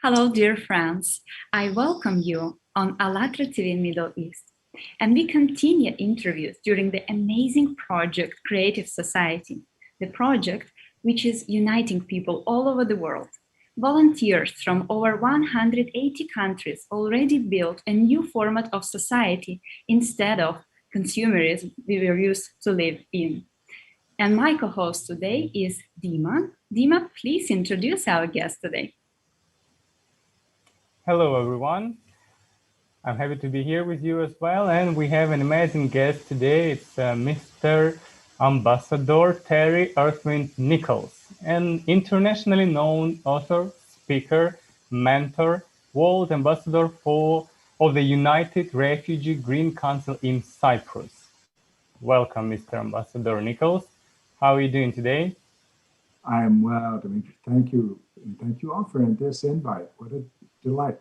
Hello, dear friends. I welcome you on ALLATRA TV Middle East. And we continue interviews during the amazing project Creative Society, the project which is uniting people all over the world. Volunteers from over 180 countries already built a new format of society instead of consumerism we were used to live in. And my co-host today is Dima. Dima, please introduce our guest today. Hello, everyone. I'm happy to be here with you as well. And we have an amazing guest today. It's Mr. Ambassador Terry Earthwind Nichols, an internationally known author, speaker, mentor, world ambassador of the United Refugee Green Council in Cyprus. Welcome, Mr. Ambassador Nichols. How are you doing today? I am well, Dimitri. Thank you. And thank you all for this invite. What a delight.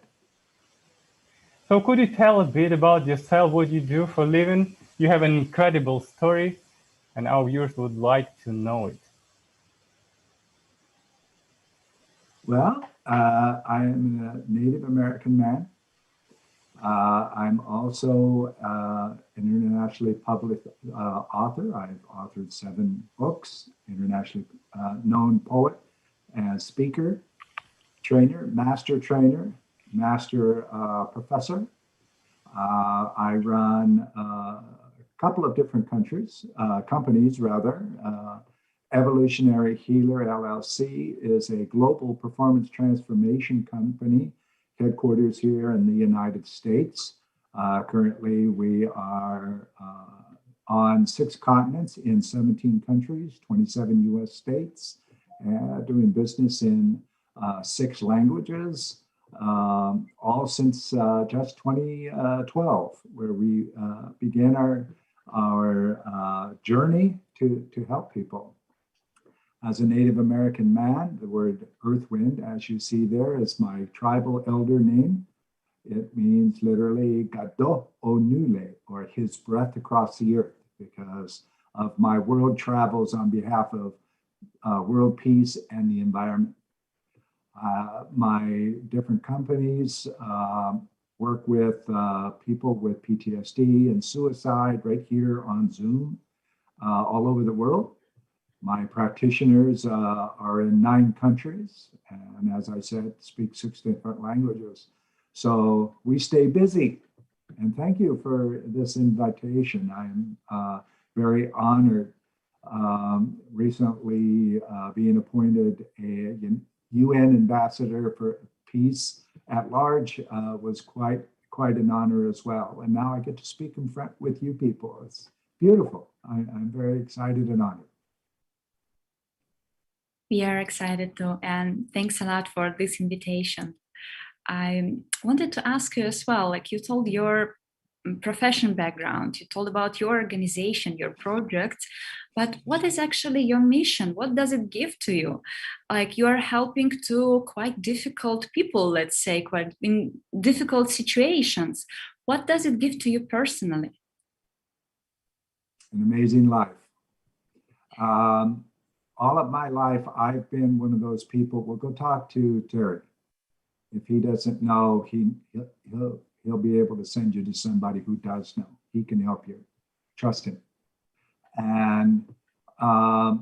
So could you tell a bit about yourself, what you do for a living? You have an incredible story, and our viewers would like to know it. Well, I am a Native American man. I'm also an internationally published author. I've authored 7 books, internationally known poet and speaker, master professor. I run a couple of different companies rather. Evolutionary Healer LLC is a global performance transformation company, headquarters here in the United States. Currently, we are on 6 continents in 17 countries, 27 US states, doing business in 6 languages, all since just 2012, where we began our journey to help people. As a Native American man, the word Earthwind, as you see there, is my tribal elder name. It means literally Gado Onule, or his breath across the earth, because of my world travels on behalf of world peace and the environment. My different companies work with people with PTSD and suicide right here on Zoom all over the world. My practitioners are in 9 countries, and as I said, speak 6 different languages. So we stay busy, and thank you for this invitation. I'm very honored. Recently being appointed a UN ambassador for peace at large was quite an honor as well. And now I get to speak in front with you people. It's beautiful. I'm very excited and honored. We are excited too, and thanks a lot for this invitation. I wanted to ask you as well, like you told your profession background, you told about your organization, your projects, but what is actually your mission? What does it give to you? Like you are helping to quite difficult people, let's say, quite in difficult situations. What does it give to you personally? An amazing life. All of my life, I've been one of those people. Well, go talk to Terry. If he doesn't know, he'll be able to send you to somebody who does know. He can help you. Trust him. And I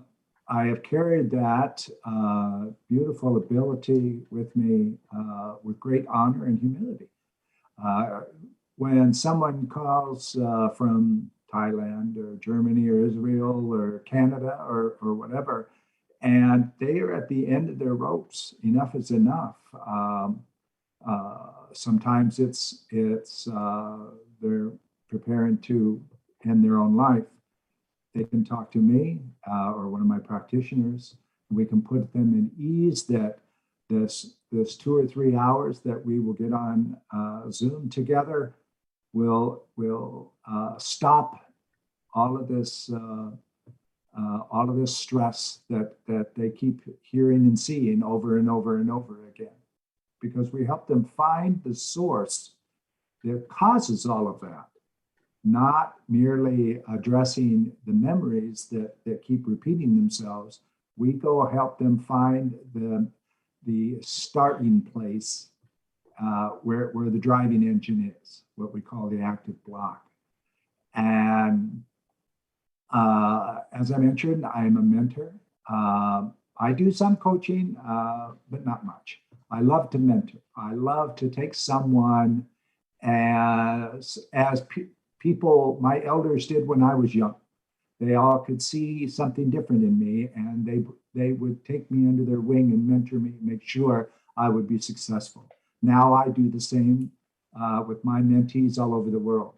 have carried that beautiful ability with me with great honor and humility. When someone calls from Thailand or Germany or Israel or Canada or whatever, and they are at the end of their ropes, enough is enough. Sometimes it's they're preparing to end their own life. They can talk to me or one of my practitioners, and we can put them in ease that this 2 or 3 hours that we will get on Zoom together will stop all of this stress that they keep hearing and seeing over and over and over again, because we help them find the source that causes all of that, not merely addressing the memories that keep repeating themselves. We go help them find the starting place where the driving engine is, what we call the active block. And as I mentioned, I'm a mentor. I do some coaching, but not much. I love to mentor. I love to take someone as people, my elders did when I was young. They all could see something different in me, and they would take me under their wing and mentor me, make sure I would be successful. Now I do the same with my mentees all over the world.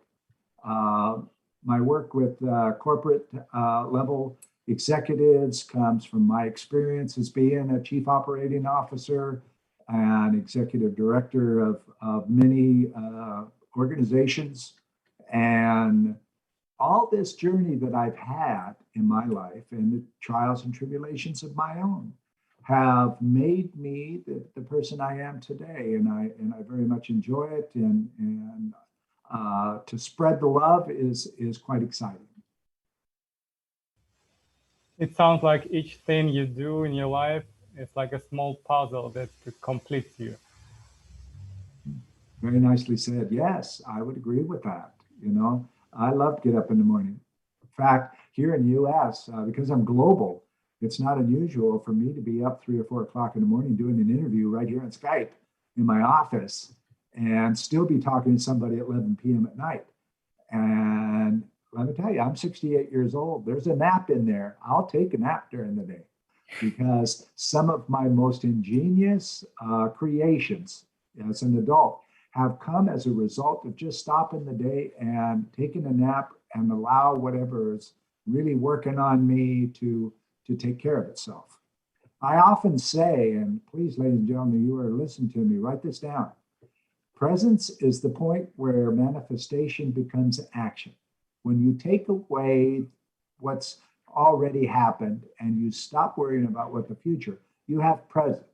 My work with corporate level executives comes from my experience as being a chief operating officer and executive director of many organizations. And all this journey that I've had in my life and the trials and tribulations of my own have made me the person I am today. And I very much enjoy it. And to spread the love is quite exciting. It sounds like each thing you do in your life is like a small puzzle that completes you. Very nicely said. Yes, I would agree with that. You know, I love to get up in the morning. In fact, here in the US, because I'm global, it's not unusual for me to be up 3 or 4 o'clock in the morning doing an interview right here on Skype in my office and still be talking to somebody at 11 p.m. at night. And let me tell you, I'm 68 years old. There's a nap in there. I'll take a nap during the day because some of my most ingenious creations as an adult have come as a result of just stopping the day and taking a nap and allow whatever is really working on me to take care of itself. I often say, and please, ladies and gentlemen, you are listening to me, write this down. Presence is the point where manifestation becomes action. When you take away what's already happened and you stop worrying about what the future, you have present.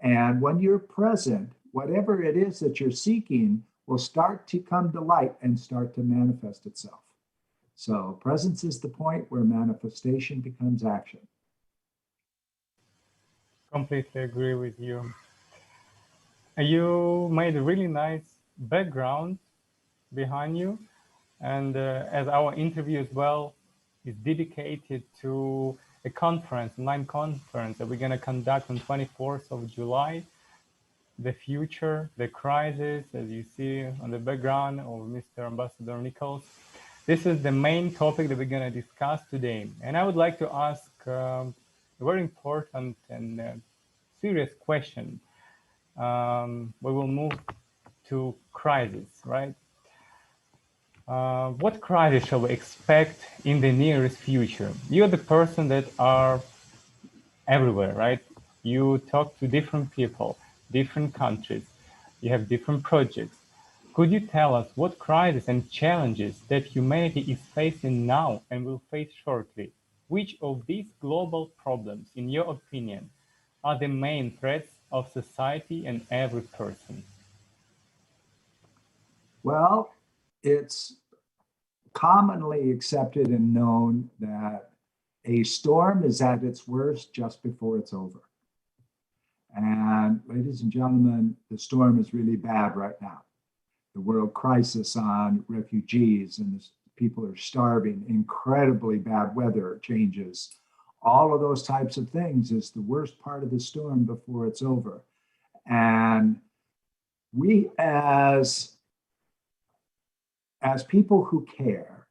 And when you're present, whatever it is that you're seeking will start to come to light and start to manifest itself. So presence is the point where manifestation becomes action. Completely agree with you. You made a really nice background behind you. And as our interview as well is dedicated to a conference, online conference that we're going to conduct on 24th of July, the future, the crisis, as you see on the background of Mr. Ambassador Nichols. This is the main topic that we're going to discuss today. And I would like to ask a very important and serious question. We will move to crisis, right? What crisis shall we expect in the nearest future? You're the person that are everywhere, right? You talk to different people, different countries, you have different projects. Could you tell us what crises and challenges that humanity is facing now and will face shortly? Which of these global problems, in your opinion, are the main threats of society and every person? Well, it's commonly accepted and known that a storm is at its worst just before it's over. And ladies and gentlemen, the storm is really bad right now. The world crisis on refugees and people are starving, incredibly bad weather changes. All of those types of things is the worst part of the storm before it's over. And we as people who care,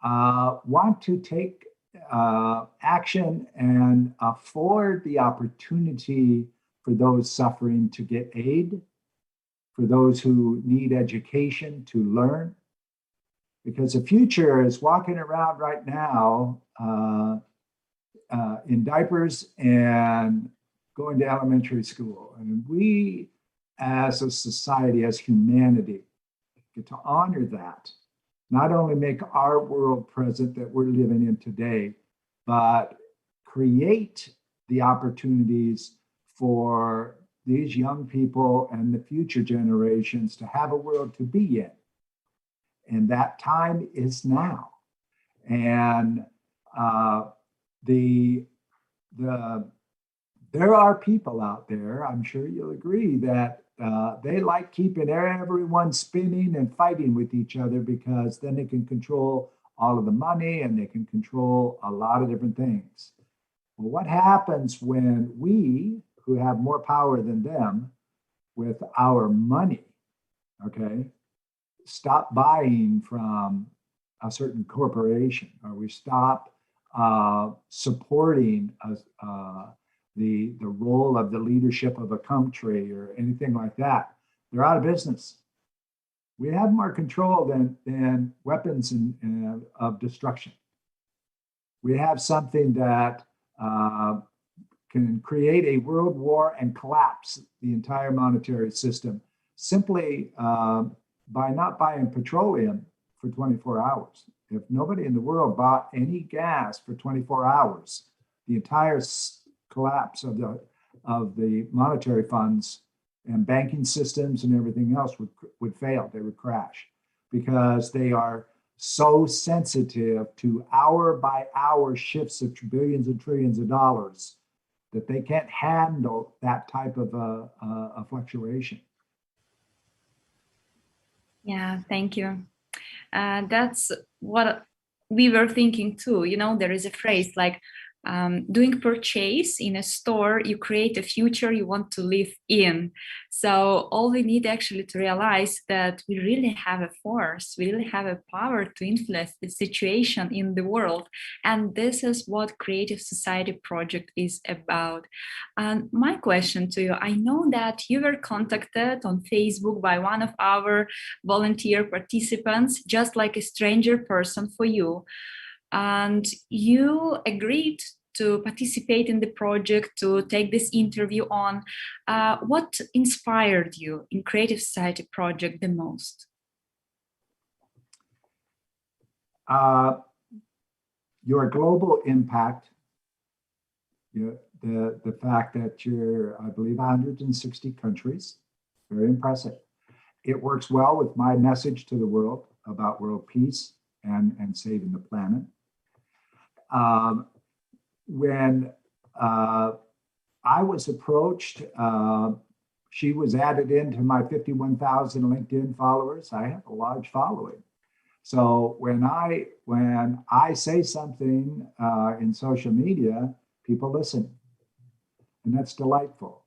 want to take action and afford the opportunity for those suffering to get aid, for those who need education to learn. Because the future is walking around right now in diapers and going to elementary school. And we as a society, as humanity, get to honor that. Not only make our world present that we're living in today, but create the opportunities for these young people and the future generations to have a world to be in. And that time is now. And the there are people out there, I'm sure you'll agree, that they like keeping everyone spinning and fighting with each other because then they can control all of the money and they can control a lot of different things. Well, what happens when we, who have more power than them with our money, okay, stop buying from a certain corporation, or we stop supporting the role of the leadership of a country or anything like that, they're out of business. We have more control than weapons of destruction. We have something that can create a world war and collapse the entire monetary system simply by not buying petroleum for 24 hours. If nobody in the world bought any gas for 24 hours, the entire collapse of the monetary funds and banking systems and everything else would fail. They would crash because they are so sensitive to hour by hour shifts of billions and trillions of dollars that they can't handle that type of a fluctuation. Yeah, thank you. That's what we were thinking too. You know, there is a phrase like doing purchase in a store, you create a future you want to live in. So all we need actually to realize that we really have a force, we really have a power to influence the situation in the world. And this is what Creative Society Project is about. And my question to you, I know that you were contacted on Facebook by one of our volunteer participants, just like a stranger person for you. And you agreed to participate in the project, to take this interview on. What inspired you in Creative Society Project the most? Your global impact, the fact that you're, I believe, 160 countries, very impressive. It works well with my message to the world about world peace and saving the planet. When I was approached, she was added into my 51,000 LinkedIn followers. I have a large following. So when I say something in social media, people listen, and that's delightful.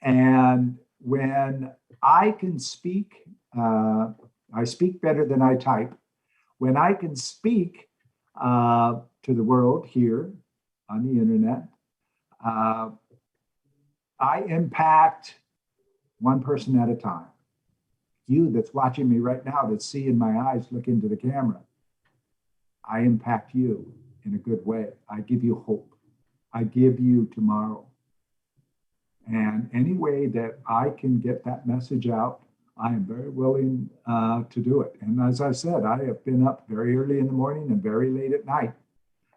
And when I can speak, I speak better than I type. When I can speak to the world here on the internet, I impact one person at a time. You that's watching me right now, that's seeing my eyes look into the camera, I impact you in a good way. I give you hope. I give you tomorrow. And any way that I can get that message out, I am very willing to do it. And as I said, I have been up very early in the morning and very late at night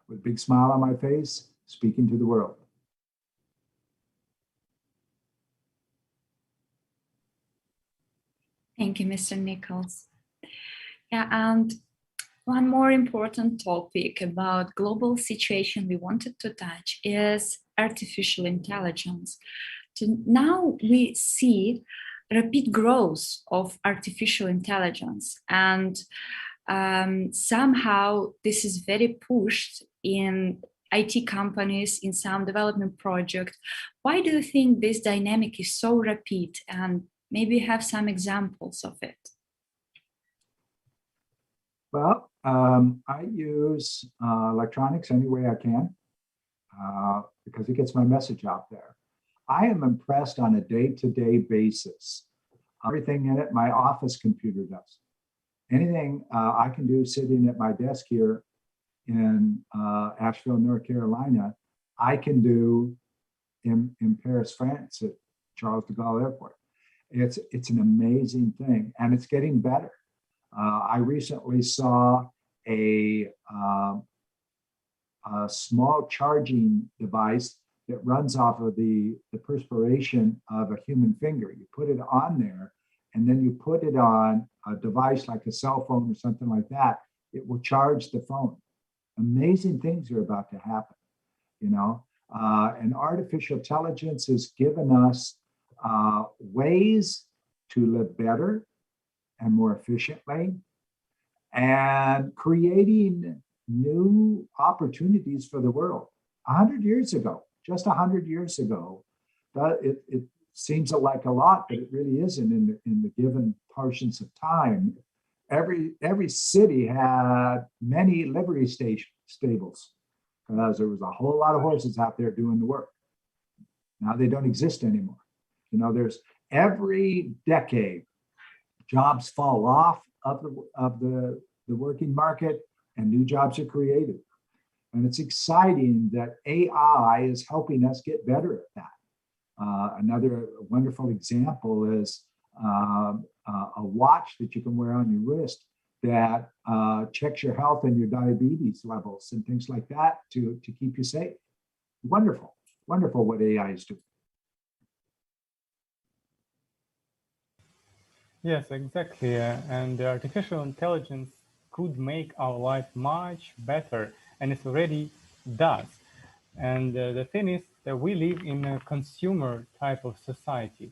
with a big smile on my face, speaking to the world. Thank you, Mr. Nichols. Yeah, and one more important topic about global situation we wanted to touch is artificial intelligence. Now we see rapid growth of artificial intelligence, and somehow this is very pushed in IT companies, in some development projects. Why do you think this dynamic is so rapid, and maybe have some examples of it? Well, I use electronics any way I can because it gets my message out there. I am impressed on a day-to-day basis. Everything in it, my office computer does. Anything I can do sitting at my desk here in Asheville, North Carolina, I can do in Paris, France at Charles de Gaulle Airport. It's an amazing thing, and it's getting better. I recently saw a small charging device that runs off of the perspiration of a human finger. You put it on there, and then you put it on a device like a cell phone or something like that. It will charge the phone. Amazing things are about to happen. You know, And artificial intelligence has given us ways to live better and more efficiently, and creating new opportunities for the world. 100 years ago, just 100 years ago, it seems like a lot, but it really isn't in the given portions of time. Every city had many livery stables because there was a whole lot of horses out there doing the work. Now they don't exist anymore. You know, there's every decade, jobs fall off of the working market and new jobs are created. And it's exciting that AI is helping us get better at that. Another wonderful example is a watch that you can wear on your wrist that checks your health and your diabetes levels and things like that to keep you safe. Wonderful, wonderful what AI is doing. Yes, exactly. And artificial intelligence could make our life much better, and it already does. And the thing is that we live in a consumer type of society,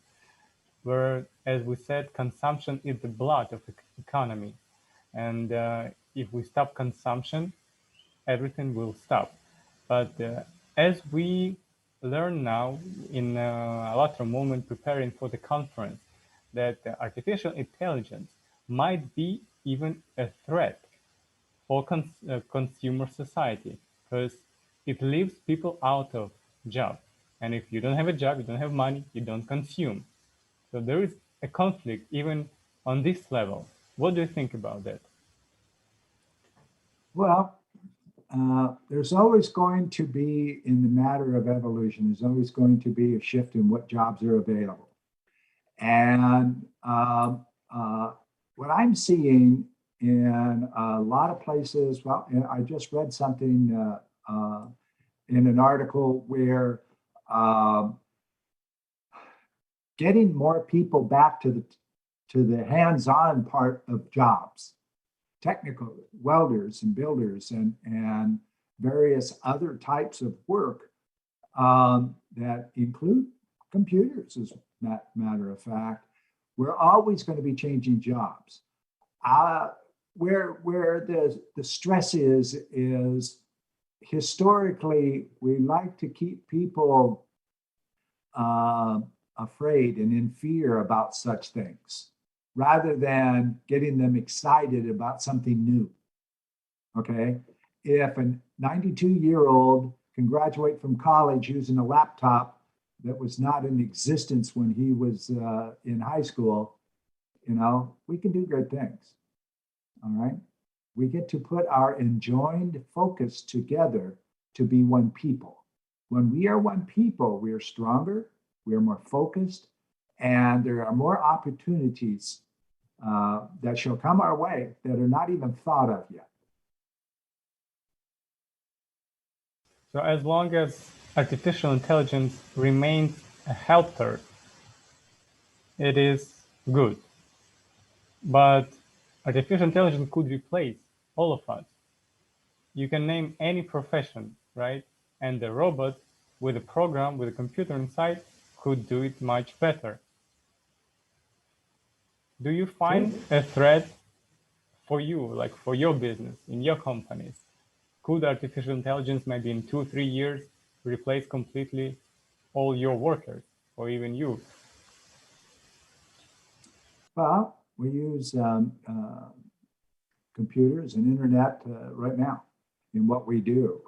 where, as we said, consumption is the blood of the economy. And if we stop consumption, everything will stop. But as we learn now in Allatra moment preparing for the conference, that artificial intelligence might be even a threat for consumer society, because it leaves people out of job. And if you don't have a job, you don't have money, you don't consume. So there is a conflict even on this level. What do you think about that? Well, there's always going to be, in the matter of evolution, there's always going to be a shift in what jobs are available. And what I'm seeing in a lot of places, well, I just read something in an article where getting more people back to the hands-on part of jobs, technical welders and builders and various other types of work that include computers, as a matter of fact, we're always going to be changing jobs. Where the stress is historically, we like to keep people afraid and in fear about such things, rather than getting them excited about something new. Okay, if a 92-year-old can graduate from college using a laptop that was not in existence when he was in high school, you know, we can do great things. All right, we get to put our enjoined focus together to be one people. When we are one people, we are stronger, we are more focused, and there are more opportunities that shall come our way that are not even thought of yet. So as long as artificial intelligence remains a helper, it is good. But artificial intelligence could replace all of us. You can name any profession, right? And the robot with a program, with a computer inside, could do it much better. Do you find a threat for you, like for your business, in your companies? Could artificial intelligence maybe in 2-3 years replace completely all your workers, or even you? Well, we use computers and internet right now in what we do.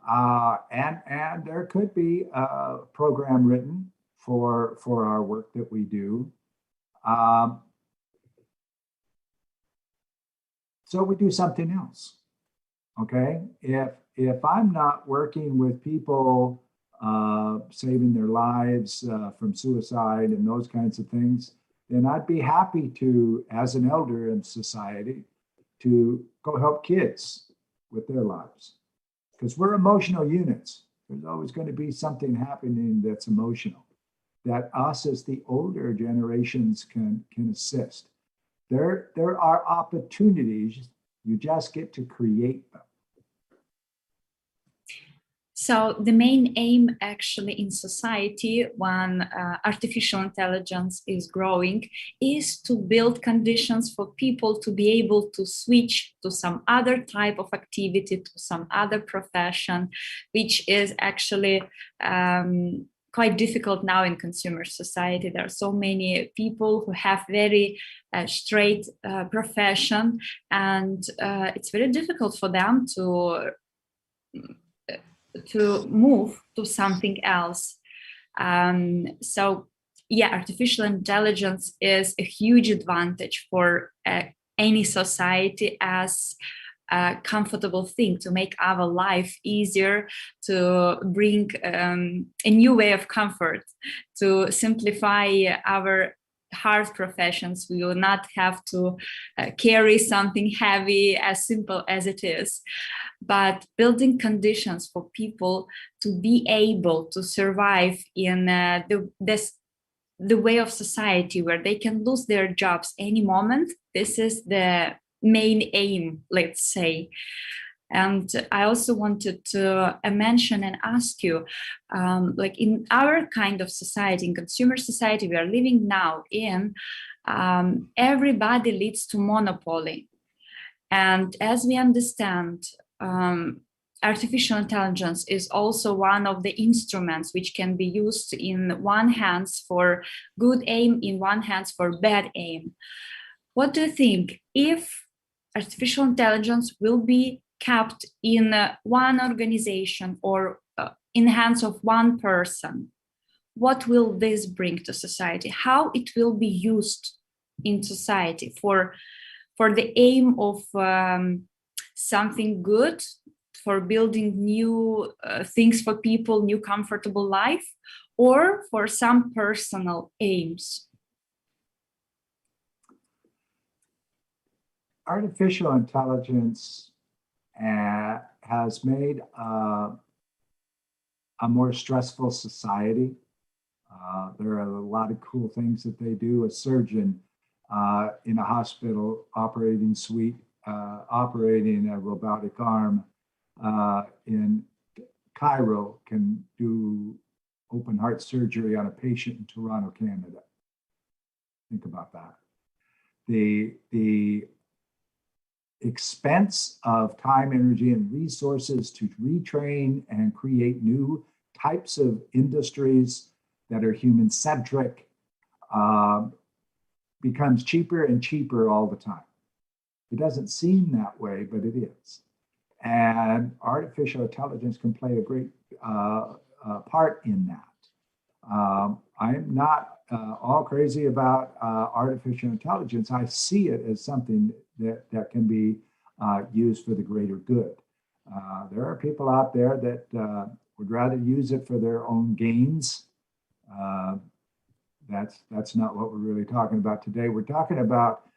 And there could be a program written for our work that we do. So we do something else. Okay, if I'm not working with people saving their lives from suicide and those kinds of things, then I'd be happy to, as an elder in society, to go help kids with their lives. Because we're emotional units. There's always going to be something happening that's emotional that us as the older generations can assist. There are opportunities, you just get to create them. So the main aim actually in society when artificial intelligence is growing is to build conditions for people to be able to switch to some other type of activity, to some other profession, which is actually quite difficult now in consumer society. There are so many people who have very straight profession, and it's very difficult for them to move to something else. So yeah, artificial intelligence is a huge advantage for any society as a comfortable thing to make our life easier, to bring a new way of comfort, to simplify our hard professions. We will not have to carry something heavy, as simple as it is, but building conditions for people to be able to survive in the way of society where they can lose their jobs any moment. This is the main aim, let's say. And I also wanted to mention and ask you, like in our kind of society, in consumer society we are living now in, everybody leads to monopoly. And as we understand, artificial intelligence is also one of the instruments which can be used in one hands for good aim, in one hands for bad aim. What do you think if artificial intelligence will be kept in one organization or in the hands of one person? What will this bring to society? How it will be used in society for the aim of something good, for building new things for people, new comfortable life, or for some personal aims? Artificial intelligence has made a more stressful society. There are a lot of cool things that they do. A surgeon in a hospital operating suite, operating a robotic arm in Cairo can do open heart surgery on a patient in Toronto, Canada. Think about that. The expense of time, energy, and resources to retrain and create new types of industries that are human-centric becomes cheaper and cheaper all the time. It doesn't seem that way, but it is. And artificial intelligence can play a great part in that. I'm not all crazy about artificial intelligence. I see it as something that can be used for the greater good. There are people out there that would rather use it for their own gains. That's not what we're really talking about today. We're talking about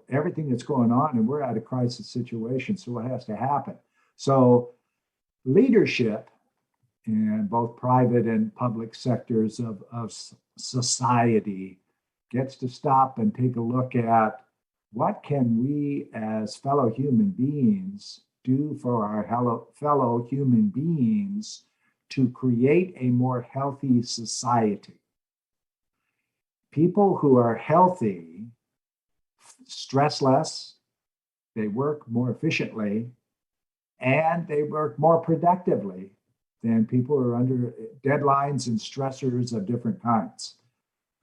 everything that's going on, and we're at a crisis situation. So what has to happen? So leadership in both private and public sectors of society gets to stop and take a look at what can we as fellow human beings do for our fellow human beings to create a more healthy society. People who are healthy stress less, they work more efficiently, and they work more productively than people who are under deadlines and stressors of different kinds.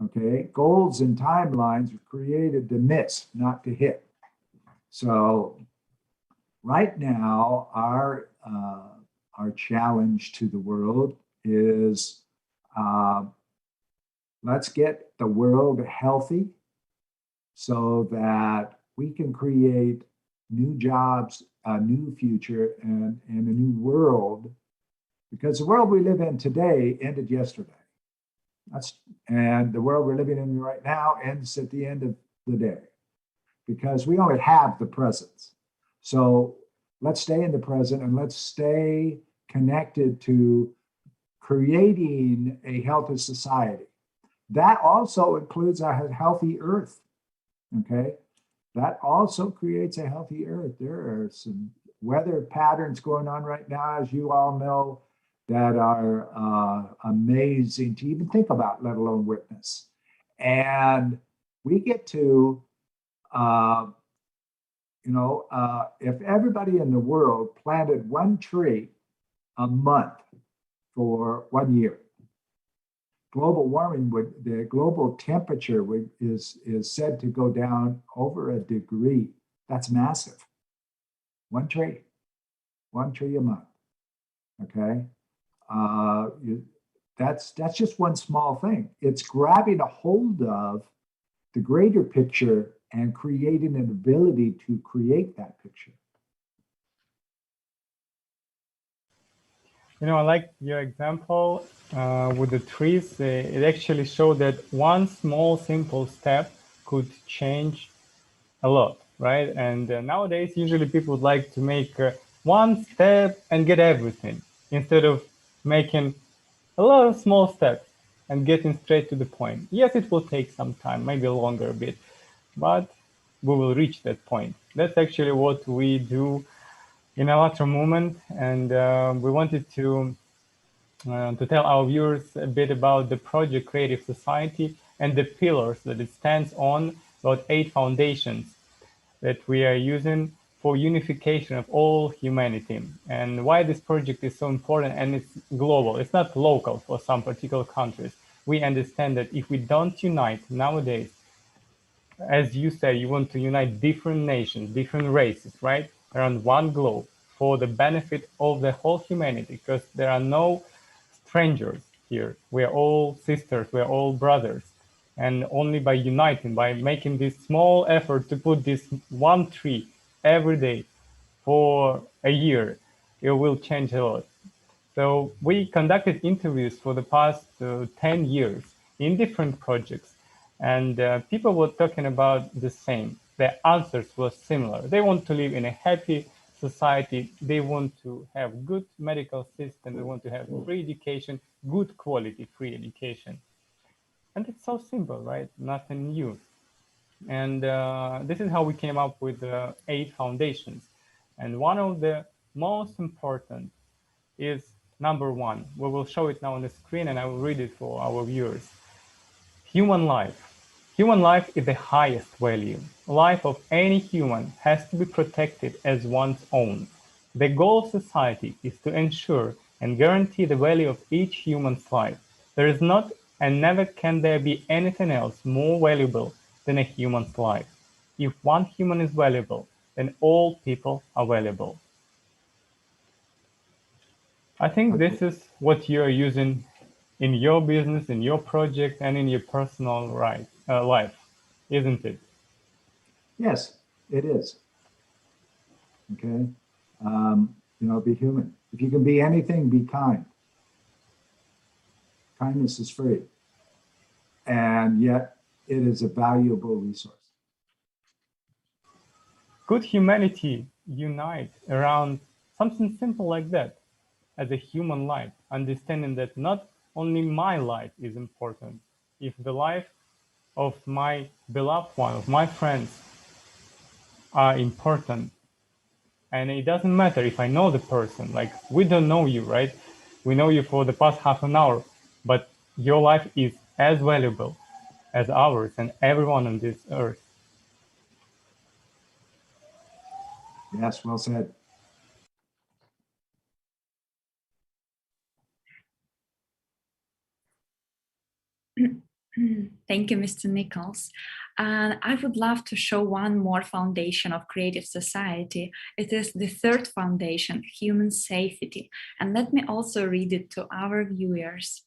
Okay, goals and timelines are created to miss, not to hit. So right now, our challenge to the world is let's get the world healthy so that we can create new jobs, a new future, and a new world. Because the world we live in today ended yesterday. And the world we're living in right now ends at the end of the day, because we only have the present. So let's stay in the present and let's stay connected to creating a healthy society. That also includes a healthy earth, okay? That also creates a healthy earth. There are some weather patterns going on right now, as you all know, that are amazing to even think about, let alone witness. And we get to, if everybody in the world planted one tree a month for 1 year, global warming the global temperature is said to go down over a degree. That's massive. One tree a month. Okay, that's just one small thing. It's grabbing a hold of the greater picture and creating an ability to create that picture. I like your example with the trees. It actually showed that one small, simple step could change a lot, right? And nowadays, usually people would like to make one step and get everything instead of making a lot of small steps and getting straight to the point. Yes, it will take some time, maybe longer a bit, but we will reach that point. That's actually what we do in Allatra movement, and we wanted to tell our viewers a bit about the project Creative Society and the pillars that it stands on, about 8 foundations that we are using for unification of all humanity, and why this project is so important. And it's global, it's not local for some particular countries. We understand that if we don't unite nowadays, as you say, you want to unite different nations, different races, right, around one globe for the benefit of the whole humanity, because there are no strangers here. We are all sisters, we are all brothers. And only by uniting, by making this small effort to put this one tree every day for a year, it will change a lot. So we conducted interviews for the past 10 years in different projects, and people were talking about the same. The answers were similar. They want to live in a happy society. They want to have good medical system. They want to have free education, good quality free education. And it's so simple, right? Nothing new. And this is how we came up with 8 foundations. And one of the most important is number 1. We will show it now on the screen, and I will read it for our viewers. Human life. Human life is the highest value. Life of any human has to be protected as one's own. The goal of society is to ensure and guarantee the value of each human's life. There is not and never can there be anything else more valuable than a human's life. If one human is valuable, then all people are valuable. I think this is what you're using in your business, in your project, and in your personal life, isn't it? Yes, it is. Okay. Be human. If you can be anything, be kind. Kindness is free. And yet it is a valuable resource. Could humanity unite around something simple like that as a human life, understanding that not only my life is important, if the life of my beloved one, of my friends are important, and it doesn't matter if I know the person, like we don't know you, right? We know you for the past half an hour, but your life is as valuable as ours and everyone on this earth. Yes, well said. Thank you, Mr. Nichols. And I would love to show one more foundation of creative society. It is the third foundation, human safety. And let me also read it to our viewers.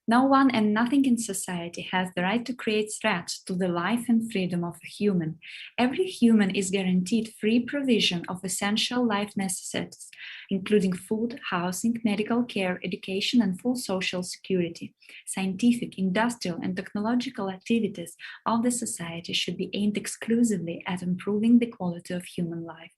No one and nothing in society has the right to create threats to the life and freedom of a human. Every human is guaranteed free provision of essential life necessities, including food, housing, medical care, education, and full social security. Scientific, industrial, and technological activities of the society should be aimed exclusively at improving the quality of human life.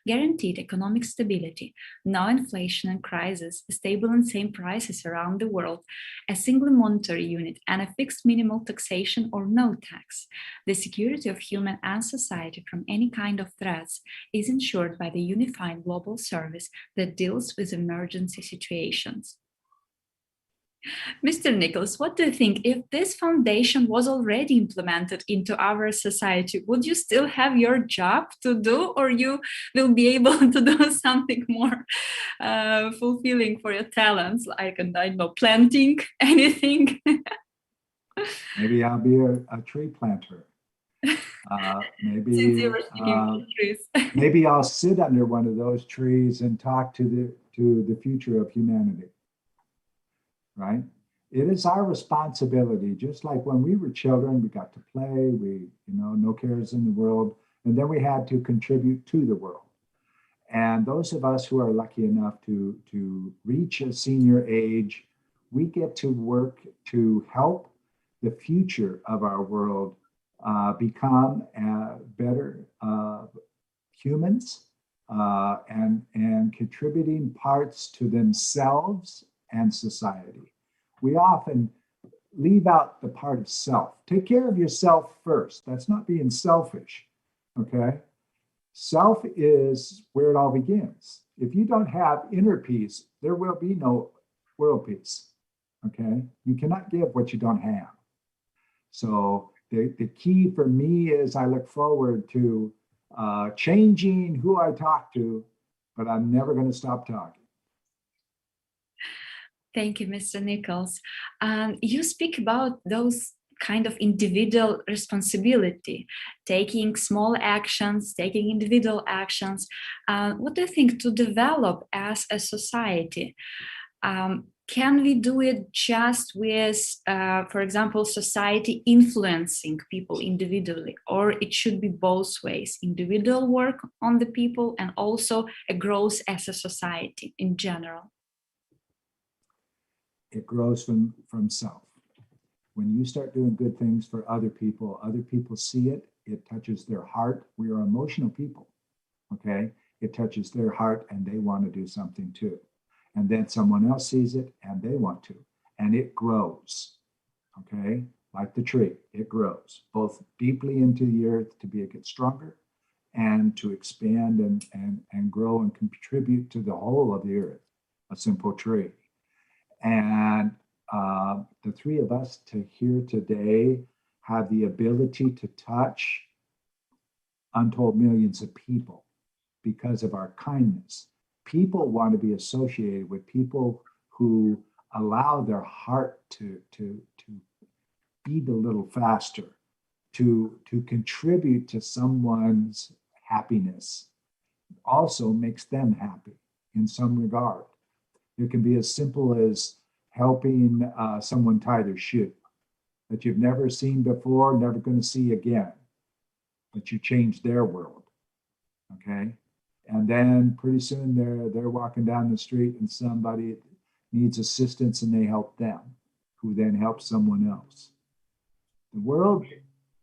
Guaranteed economic stability, no inflation and crisis, stable and same prices around the world, a single monetary unit, and a fixed minimal taxation or no tax. The security of human and society from any kind of threats is ensured by the unified global service that deals with emergency situations. Mr. Nichols, what do you think? If this foundation was already implemented into our society, would you still have your job to do, or you will be able to do something more fulfilling for your talents, like, I don't know, planting, anything? Maybe I'll be a tree planter. Since you were speaking about trees. Maybe I'll sit under one of those trees and talk to the future of humanity. Right? It is our responsibility, just like when we were children, we got to play, no cares in the world, and then we had to contribute to the world. And those of us who are lucky enough to reach a senior age, we get to work to help the future of our world become better humans and contributing parts to themselves and society. We often leave out the part of self. Take care of yourself first. That's not being selfish, okay? Self is where it all begins. If you don't have inner peace, there will be no world peace, okay? You cannot give what you don't have. So the key for me is I look forward to changing who I talk to, but I'm never going to stop talking. Thank you, Mr. Nichols. You speak about those kind of individual responsibility, taking small actions, taking individual actions. What do you think to develop as a society? Can we do it just with, for example, society influencing people individually, or it should be both ways, individual work on the people and also a growth as a society in general? It grows from self. When you start doing good things for other people see it, it touches their heart. We are emotional people, okay? It touches their heart and they want to do something too. And then someone else sees it and they want to, and it grows, okay? Like the tree, it grows both deeply into the earth to get stronger and to expand and grow and contribute to the whole of the earth, a simple tree. And the three of us here today have the ability to touch untold millions of people because of our kindness. People want to be associated with people who allow their heart to beat a little faster, to contribute to someone's happiness, also makes them happy in some regard. It can be as simple as helping someone tie their shoe that you've never seen before, never going to see again, but you change their world, okay? And then pretty soon they're walking down the street and somebody needs assistance and they help them, who then helps someone else. The world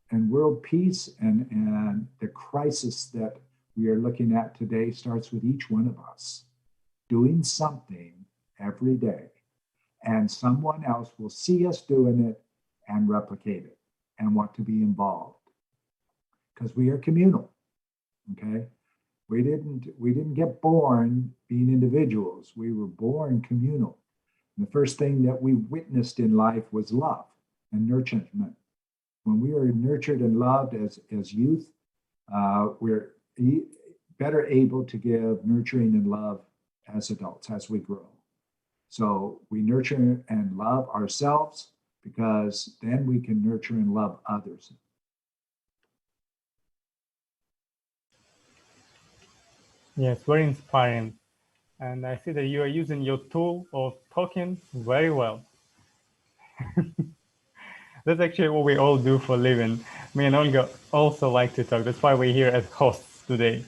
and world peace and the crisis that we are looking at today starts with each one of us doing something every day, and someone else will see us doing it and replicate it and want to be involved, because we are communal, okay? We didn't get born being individuals. We were born communal. And the first thing that we witnessed in life was love and nurturement. When we are nurtured and loved as youth, we're better able to give nurturing and love as adults, as we grow. So we nurture and love ourselves, because then we can nurture and love others. Yes, very inspiring. And I see that you are using your tool of talking very well. That's actually what we all do for a living. Me and Olga also like to talk. That's why we're here as hosts today.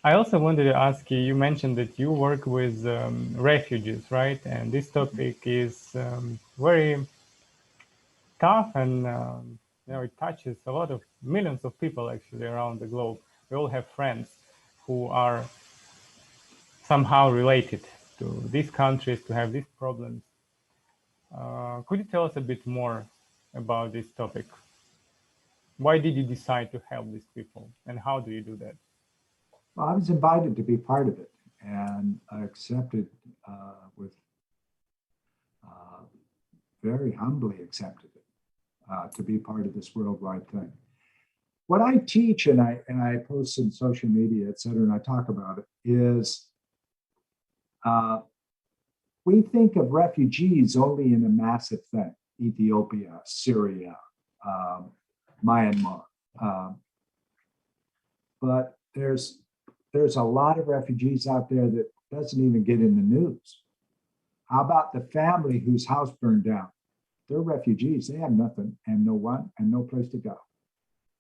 I also wanted to ask you, you mentioned that you work with refugees, right? And this topic is very tough, and it touches a lot of millions of people actually around the globe. We all have friends who are somehow related to these countries, to have these problems. Could you tell us a bit more about this topic? Why did you decide to help these people, and how do you do that? Well, I was invited to be part of it, and I accepted with very humbly accepted it to be part of this worldwide thing. What I teach and I post in social media, et cetera, and I talk about it is we think of refugees only in a massive thing: Ethiopia, Syria, Myanmar. But there's a lot of refugees out there that doesn't even get in the news. How about the family whose house burned down? They're refugees. They have nothing and no one and no place to go.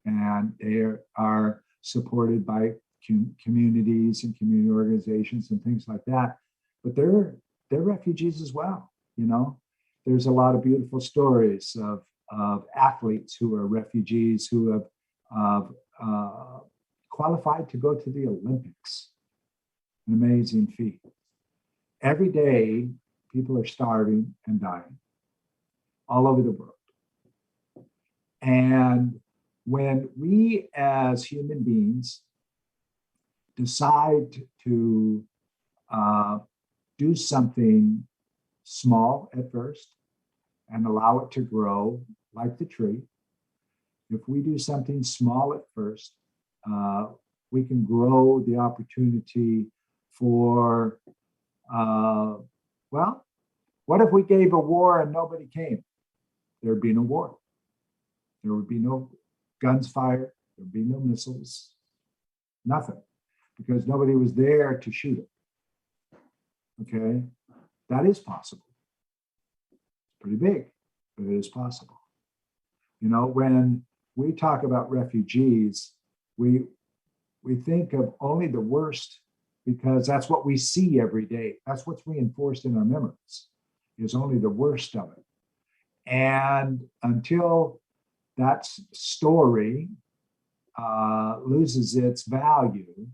And they are supported by communities and community organizations and things like that. But they're refugees as well. You know, there's a lot of beautiful stories of athletes who are refugees who have qualified to go to the Olympics. An amazing feat. Every day, people are starving and dying all over the world. And when we as human beings decide to do something small at first and allow it to grow like the tree, if we do something small at first, we can grow the opportunity for, well, what if we gave a war and nobody came? There'd be no war. There would be no guns fired. There'd be no missiles, nothing, because nobody was there to shoot it. Okay, that is possible. It's pretty big, but it is possible. You know, when we talk about refugees, we think of only the worst because that's what we see every day. That's what's reinforced in our memories, is only the worst of it. And until that story loses its value,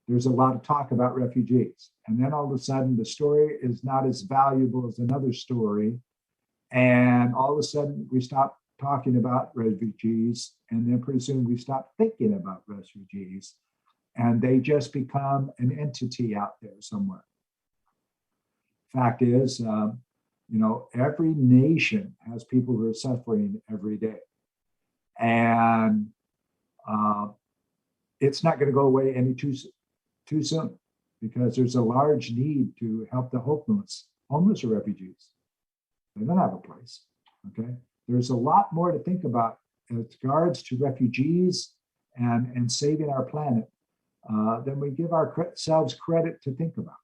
there's a lot of talk about refugees. And then all of a sudden, the story is not as valuable as another story. And all of a sudden, we stop talking about refugees. And then pretty soon, we stop thinking about refugees. And they just become an entity out there somewhere. Fact is, you know, every nation has people who are suffering every day. And it's not going to go away any too soon, because there's a large need to help the homeless or refugees. They don't have a place, okay? There's a lot more to think about as regards to refugees and saving our planet than we give ourselves credit to think about,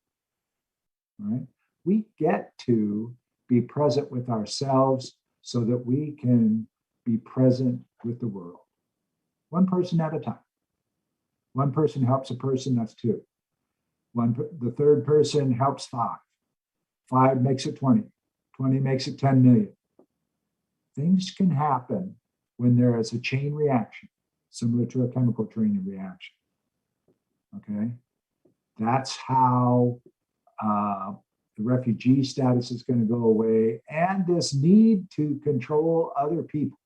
right? We get to be present with ourselves so that we can be present with the world. One person at a time. One person helps a person, that's two. The third person helps five. 5 makes it 20. 20 makes it 10 million. Things can happen when there is a chain reaction, similar to a chemical chain reaction. Okay? That's how the refugee status is going to go away, and this need to control other people.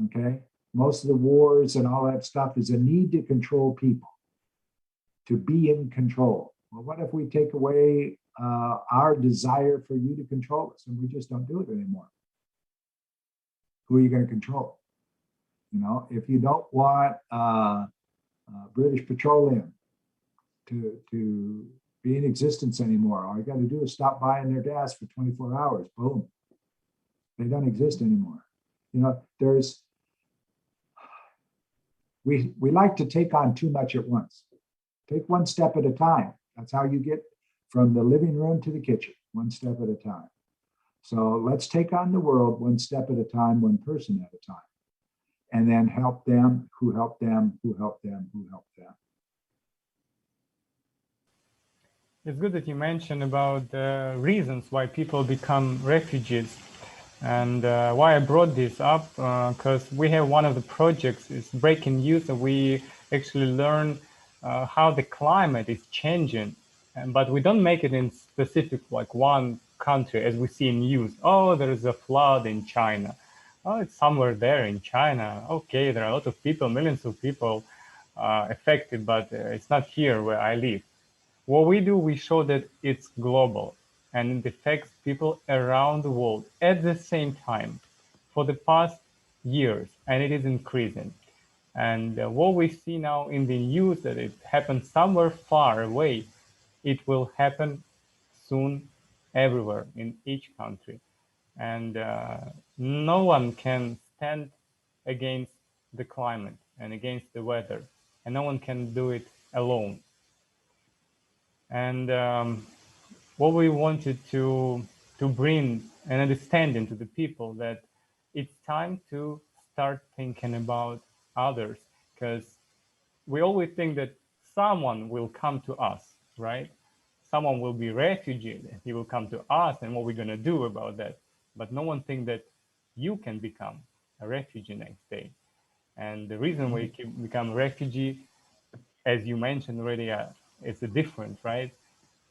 Okay? Most of the wars and all that stuff is a need to control people, to be in control. Well, what if we take away our desire for you to control us and we just don't do it anymore? Who are you going to control? You know, if you don't want British Petroleum to be in existence anymore, all you got to do is stop buying their gas for 24 hours. Boom. They don't exist anymore. You know, we like to take on too much at once. Take one step at a time. That's how you get from the living room to the kitchen, one step at a time. So let's take on the world one step at a time, one person at a time, and then help them who help them, who help them, who help them. It's good that you mentioned about the reasons why people become refugees. And why I brought this up, because we have one of the projects is breaking news, and we actually learn how the climate is changing, but we don't make it in specific like one country as we see in news. Oh, there is a flood in China. Oh, it's somewhere there in China. Okay, there are a lot of people, millions of people affected, but it's not here where I live. What we do, we show that it's global and it affects people around the world at the same time for the past years, and it is increasing. And what we see now in the news that it happened somewhere far away, it will happen soon everywhere in each country. And no one can stand against the climate and against the weather, and no one can do it alone. And what we wanted to bring an understanding to the people that it's time to start thinking about others, because we always think that someone will come to us, right? Someone will be refugee, he will come to us, and what we're going to do about that. But no one thinks that you can become a refugee next day. And the reason why you can become a refugee, as you mentioned already, it's a different, right?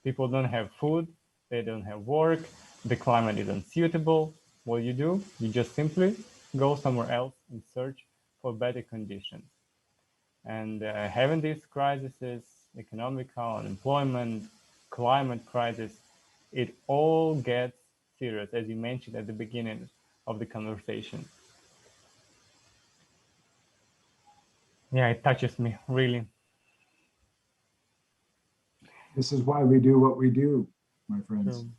People don't have food, they don't have work, the climate is unsuitable. What do? You just simply go somewhere else and search for better conditions. And having these crises, economical, unemployment, climate crisis, it all gets serious, as you mentioned at the beginning of the conversation. Yeah, it touches me, really. This is why we do what we do, my friends. True.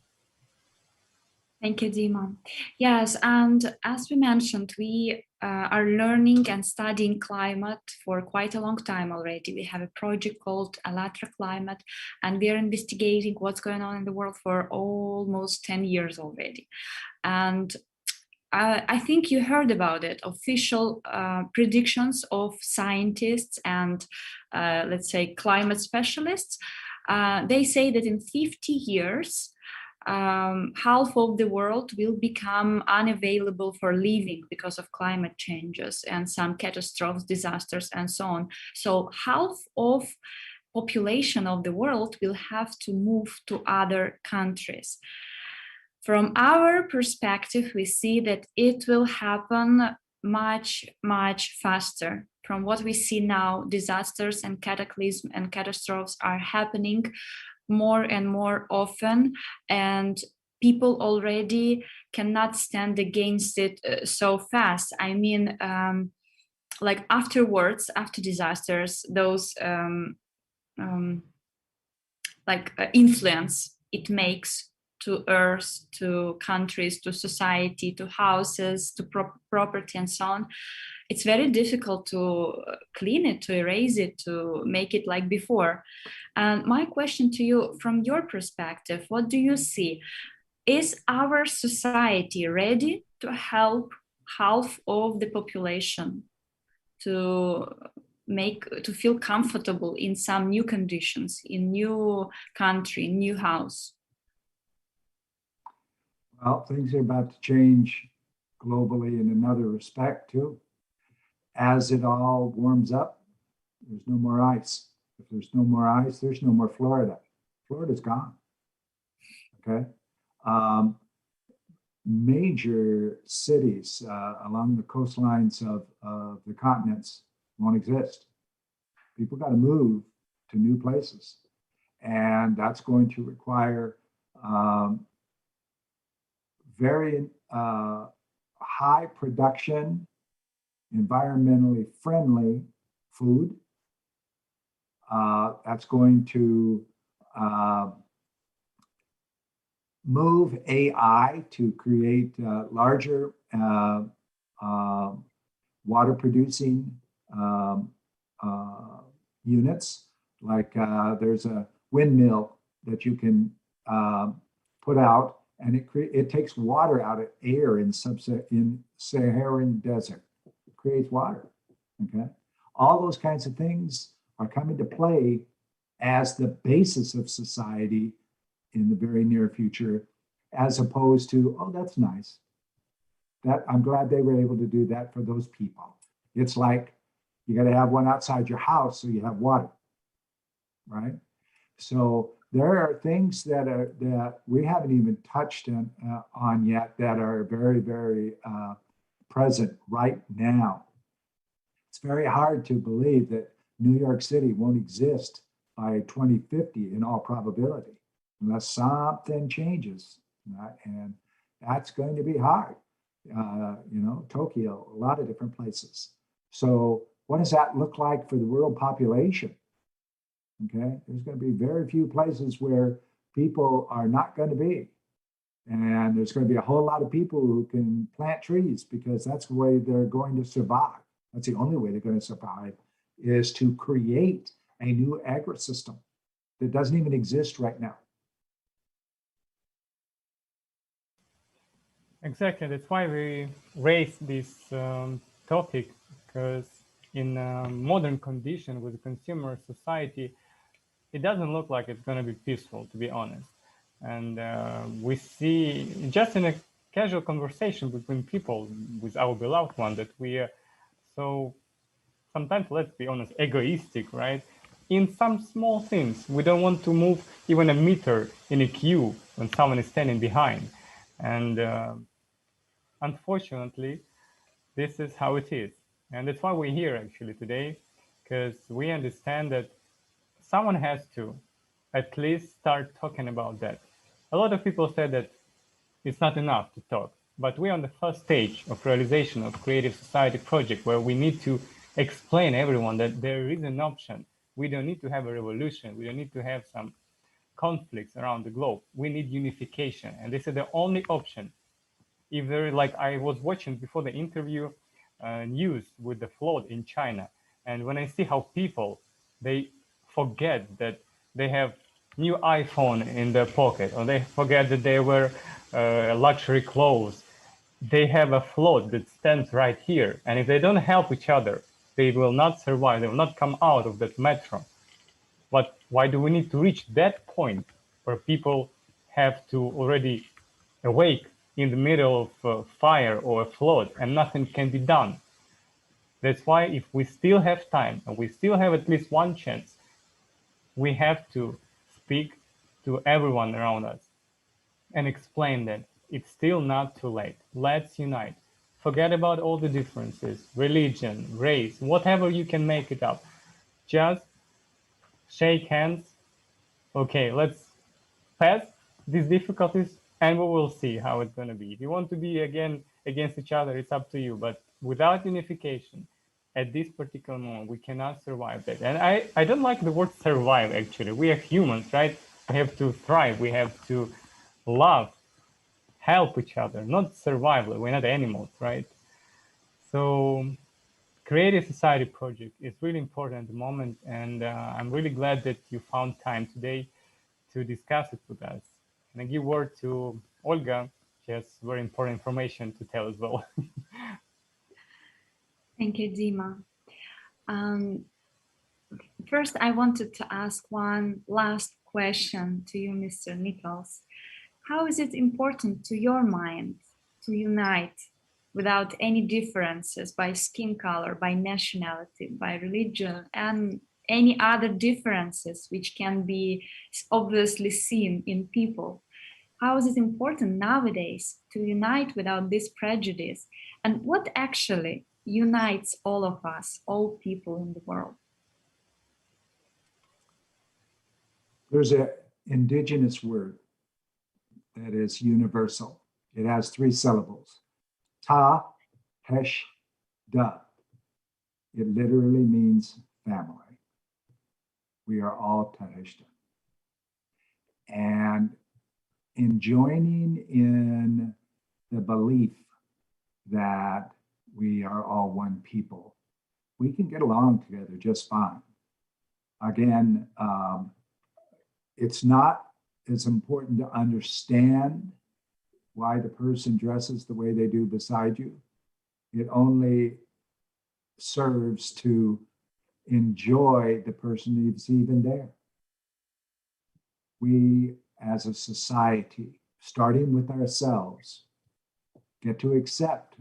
Thank you, Dima. Yes, and as we mentioned, we are learning and studying climate for quite a long time already. We have a project called Allatra Climate, and we are investigating what's going on in the world for almost 10 years already. And I think you heard about it, official predictions of scientists and, let's say, climate specialists. They say that in 50 years, half of the world will become unavailable for living because of climate changes and some catastrophes, disasters, and so on. So half of population of the world will have to move to other countries. From our perspective, we see that it will happen much, much faster. From what we see now, disasters and cataclysms and catastrophes are happening more and more often, and people already cannot stand against it so fast. I mean, like afterwards, after disasters, those influence it makes to earth, to countries, to society, to houses, to property, and so on. It's very difficult to clean it, to erase it, to make it like before. And my question to you, from your perspective, what do you see? Is our society ready to help half of the population to feel comfortable in some new conditions, in new country, new house? Well, things are about to change globally in another respect too. As it all warms up, there's no more ice. If there's no more ice, there's no more Florida. Florida's gone. Okay. Major cities along the coastlines of the continents won't exist. People got to move to new places. And that's going to require very high production, environmentally friendly food. That's going to move AI to create larger water producing units. Like there's a windmill that you can put out, and it takes water out of air in Saharan desert. It creates water. Okay, all those kinds of things are coming to play as the basis of society in the very near future, as opposed to, oh, that's nice. That I'm glad they were able to do that for those people. It's like You got to have one outside your house so you have water, right? So there are things that we haven't even touched on yet that are very, very present right now. It's very hard to believe that New York City won't exist by 2050 in all probability, unless something changes, right? And that's going to be hard. Tokyo, a lot of different places. So what does that look like for the world population? Okay, there's going to be very few places where people are not going to be. And there's going to be a whole lot of people who can plant trees because that's the way they're going to survive. That's the only way they're going to survive, is to create a new agri-system that doesn't even exist right now. Exactly. That's why we raised this topic, because in modern condition with consumer society, it doesn't look like it's going to be peaceful, to be honest. And we see just in a casual conversation between people with our beloved one that we are so sometimes, let's be honest, egoistic, right? In some small things, we don't want to move even a meter in a queue when someone is standing behind. And unfortunately, this is how it is. And that's why we're here actually today, because we understand that someone has to at least start talking about that. A lot of people said that it's not enough to talk, but we're on the first stage of realization of Creative Society project, where we need to explain everyone that there is an option. We don't need to have a revolution. We don't need to have some conflicts around the globe. We need unification. And this is the only option. If there, like I was watching before the interview news with the flood in China, and when I see how people, they forget that they have new iPhone in their pocket, or they forget that they wear luxury clothes, they have a flood that stands right here. And if they don't help each other, they will not survive. They will not come out of that metro. But why do we need to reach that point where people have to already awake in the middle of a fire or a flood and nothing can be done? That's why if we still have time and we still have at least one chance, we have to speak to everyone around us and explain that it's still not too late. Let's unite. Forget about all the differences, religion, race, whatever you can make it up. Just shake hands. Okay, let's pass these difficulties and we will see how it's going to be. If you want to be again against each other, it's up to you. But without unification, at this particular moment, we cannot survive that. And I don't like the word survive, actually. We are humans, right? We have to thrive. We have to love, help each other, not survive. We're not animals, right? So Creative Society project is really important at the moment. And I'm really glad that you found time today to discuss it with us. And I give word to Olga. She has very important information to tell as well. Thank you, Dima. First, I wanted to ask one last question to you, Mr. Nichols. How is it important to your mind to unite without any differences by skin color, by nationality, by religion, and any other differences which can be obviously seen in people? How is it important nowadays to unite without this prejudice? And what actually unites all of us, all people in the world? There's an indigenous word that is universal. It has 3 syllables. Ta, hesh, da. It literally means family. We are all Taheshta. And in joining in the belief that we are all one people, we can get along together just fine. Again, it's not as important to understand why the person dresses the way they do beside you. It only serves to enjoy the person that's even there. We, as a society, starting with ourselves, get to accept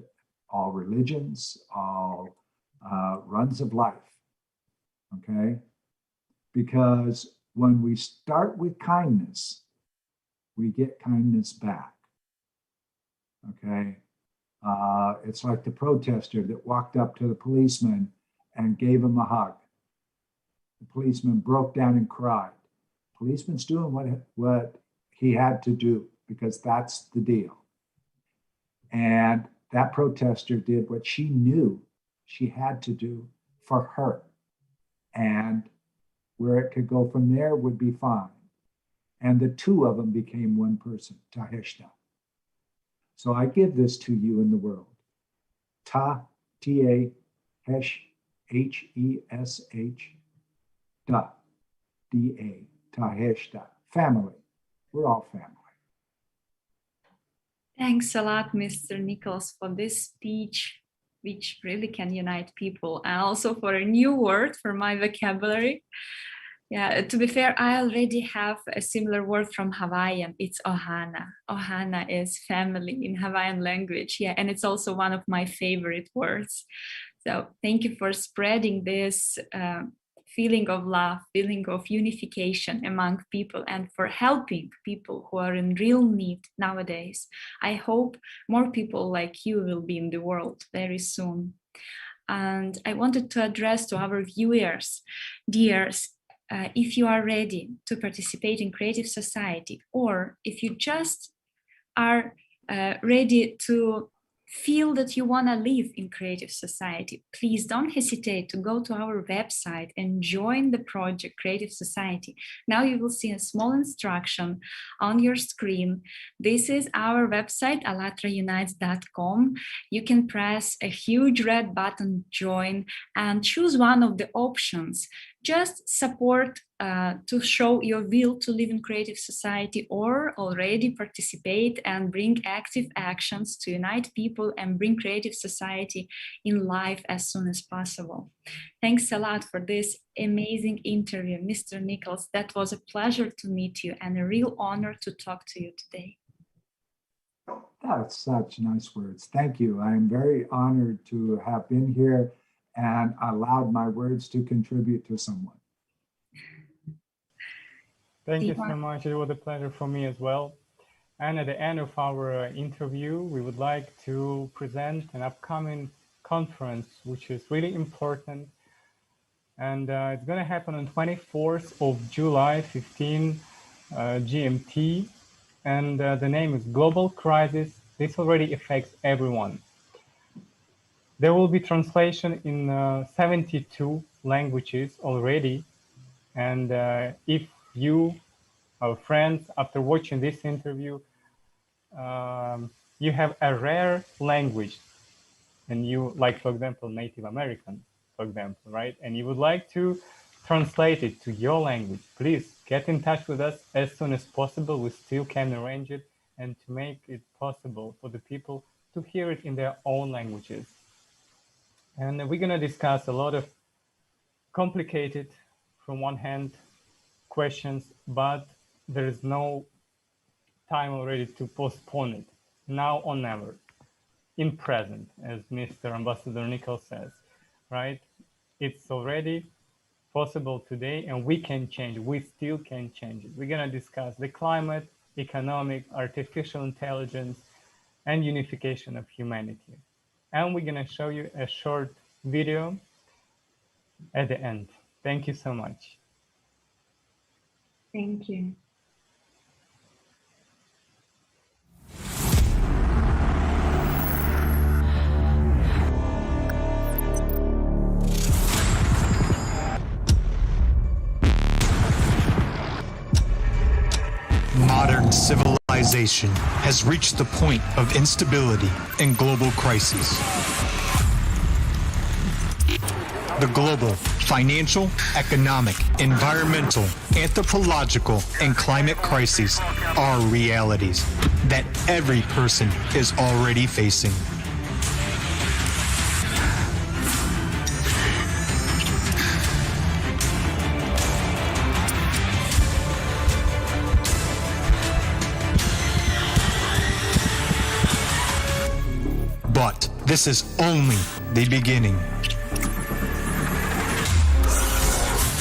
all religions, all runs of life. Okay? Because when we start with kindness, we get kindness back. Okay? It's like the protester that walked up to the policeman and gave him a hug. The policeman broke down and cried. The policeman's doing what he had to do because that's the deal. And that protester did what she knew she had to do for her. And where it could go from there would be fine. And the two of them became one person, Taheshta. So I give this to you in the world. Ta, T-A, Hesh, H-E-S-H, da, D-A, Taheshta. Family. We're all family. Thanks a lot, Mr. Nichols, for this speech, which really can unite people, and also for a new word for my vocabulary. Yeah, to be fair, I already have a similar word from Hawaiian. It's ohana. Ohana is family in Hawaiian language. Yeah, and it's also one of my favorite words. So thank you for spreading this feeling of love, feeling of unification among people, and for helping people who are in real need nowadays. I hope more people like you will be in the world very soon. And I wanted to address to our viewers, dears, if you are ready to participate in Creative Society, or if you just are ready to feel that you want to live in Creative Society, please don't hesitate to go to our website and join the project Creative Society. Now you will see a small instruction on your screen. This is our website, allatraunites.com. You can press a huge red button, join, and choose one of the options. Just support to show your will to live in Creative Society, or already participate and bring active actions to unite people and bring Creative Society in life as soon as possible. Thanks a lot for this amazing interview, Mr. Nichols. That was a pleasure to meet you and a real honor to talk to you today. That's such nice words. Thank you. I am very honored to have been here and allowed my words to contribute to someone. Thank you so much. It was a pleasure for me as well. And at the end of our interview, we would like to present an upcoming conference, which is really important. And it's going to happen on 24th of July, 15 GMT. And the name is Global Crisis. This already affects everyone. There will be translation in 72 languages already. And if you, our friends, after watching this interview, you have a rare language and you, like, for example, Native American, for example, right? And you would like to translate it to your language, please get in touch with us as soon as possible. We still can arrange it and to make it possible for the people to hear it in their own languages. And we're going to discuss a lot of complicated, from one hand, questions, but there is no time already to postpone it. Now or never, in present, as Mr. Ambassador Nichols says, right? It's already possible today and we can change, we still can change it. We're gonna discuss the climate, economic, artificial intelligence, and unification of humanity. And we're gonna show you a short video at the end. Thank you so much. Thank you. Modern civilization has reached the point of instability and global crises. The global financial, economic, environmental, anthropological, and climate crises are realities that every person is already facing. But this is only the beginning.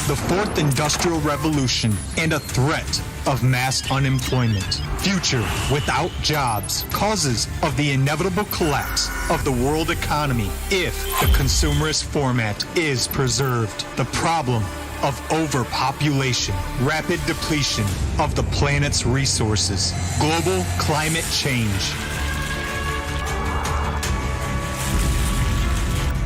the fourth industrial revolution, and a threat of mass unemployment. Future without jobs, causes of the inevitable collapse of the world economy if the consumerist format is preserved. The problem of overpopulation, rapid depletion of the planet's resources, global climate change.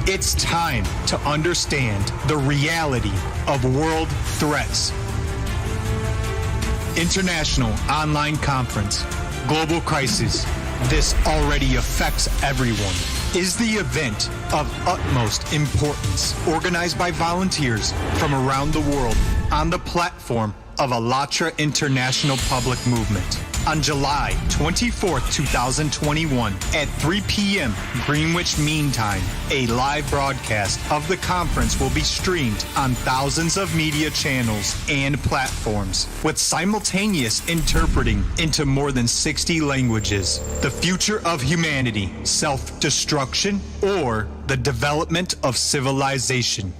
It's time to understand the reality of world threats. International online conference, Global Crisis. This already affects everyone. Is the event of utmost importance, organized by volunteers from around the world on the platform of Allatra International Public Movement. On July 24th, 2021 at 3 p.m. Greenwich Mean Time, a live broadcast of the conference will be streamed on thousands of media channels and platforms with simultaneous interpreting into more than 60 languages. The future of humanity, self-destruction, or the development of civilization.